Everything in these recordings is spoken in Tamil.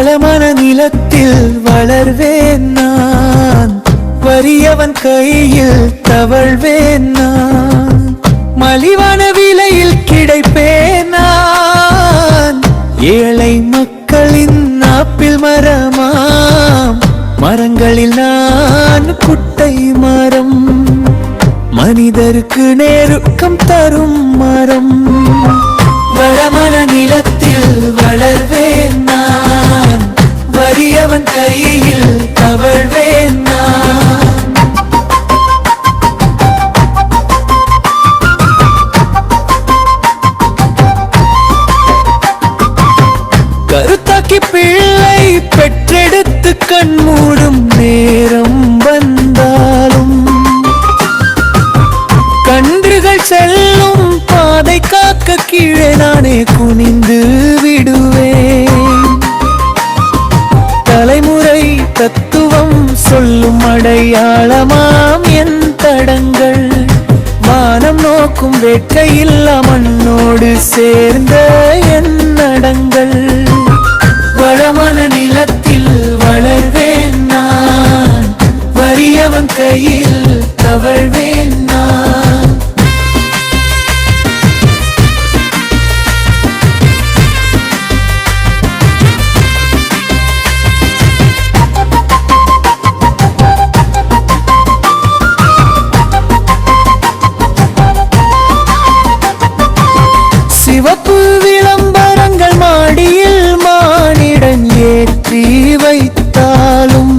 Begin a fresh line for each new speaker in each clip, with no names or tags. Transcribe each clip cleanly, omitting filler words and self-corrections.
வளமான நிலத்தில் வளர்வேன் நான், வறியவன் கையில் தவழ்வேன் நான், மலிவான விலையில் கிடைப்பேன் நான், ஏழை மக்களின் ஆப்பிள் மரமாம், மரங்களில் நான் குட்டை மரம், மனிதருக்கு நேருக்கம் தரும் மரம். வளமான நிலத்தில் வளர்வேன் நான், வறியவன் கையில் தவழ்வேன் நான். கருத்தாக்கி பிள்ளை பெற்றெடுத்து கண் மூடும் நேரம் வந்தாலும், கன்றுகள் செல்லும் பாதை காக்க கீழே நானே குனிந்து விடுவேன். தலைமுறை தத்துவம் சொல்லும் அடையாளமாம் என் தடங்கள், வானம் நோக்கும் வேட்கையில்லா மண்ணோடு சேர்ந்த என் நடங்கள். வளமான நிலத்தில் வளர்வேன் நான், வறியவன் கையில் தவழ்வேன் நான். சிவப்பு விளம்பரங்கள் மாடியில் மானிடன் ஏற்றி வைத்தாலும்,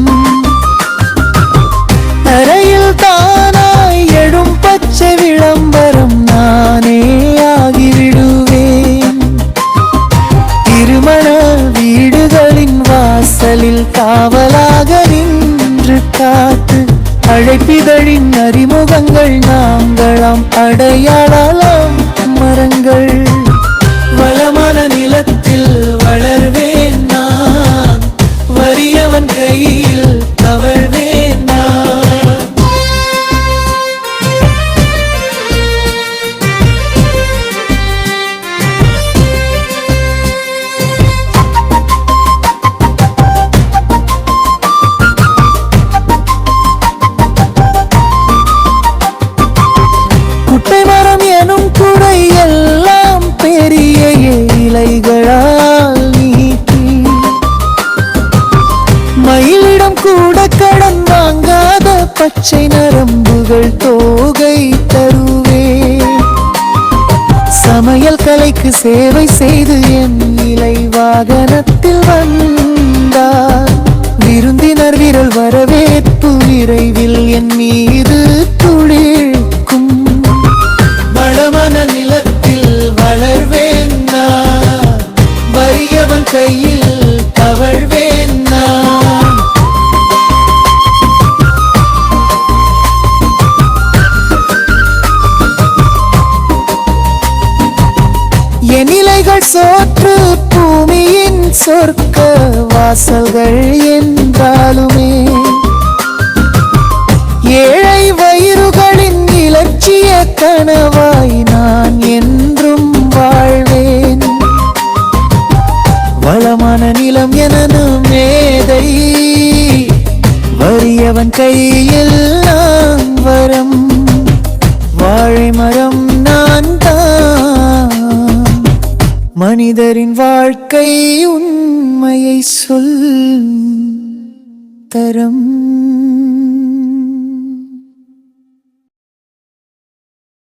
அறையில் தானாய் எழும் பச்சை விளம்பரம் நானே ஆகிவிடுவேன். திருமண வீடுகளின் வாசலில் காவலாக நின்று காத்து, அழைப்பிதழின் அறிமுகங்கள் நாங்களாம், அடையாளம் மரங்கள். வளமான நிலத்தில் வளர்வேன் நான், வறியவன் கையில் தவழ்வேன் நான். குட்டை மரம் எனும் குடை எல்லாம் பெரிய இலைகளால் நீட்டி, மயிலிடம் கூட கடன் வாங்காத பச்சை நரம்புகள் தோகை தருவேன். சமையல் கலைக்கு சேவை செய்து என் இலை வாகனத்தில் வந்தார், விருந்தினர் விரல் வரவேற்பு விரைவில் என் மீது துளிர்க்கும். வளமான நிலத்தில் வளர்வேன் நான், வறியவன் கையில் தவழ்வேன் நான். என் இலைகள் சோற்று பூமியின் சொர்க்க வாசல்கள் என்றாலுமே, ஏழை வயிறுகளின் இலட்சிய கனவாய் நான் என்றும் வாழ்வேன். வளமான நிலம் எனது மேதை, வறியவன் கையில் நான் வரம், வாழை மரம் நான் தான், மனிதரின் வாழ்க்கை உண்மையை சொல் தரம்.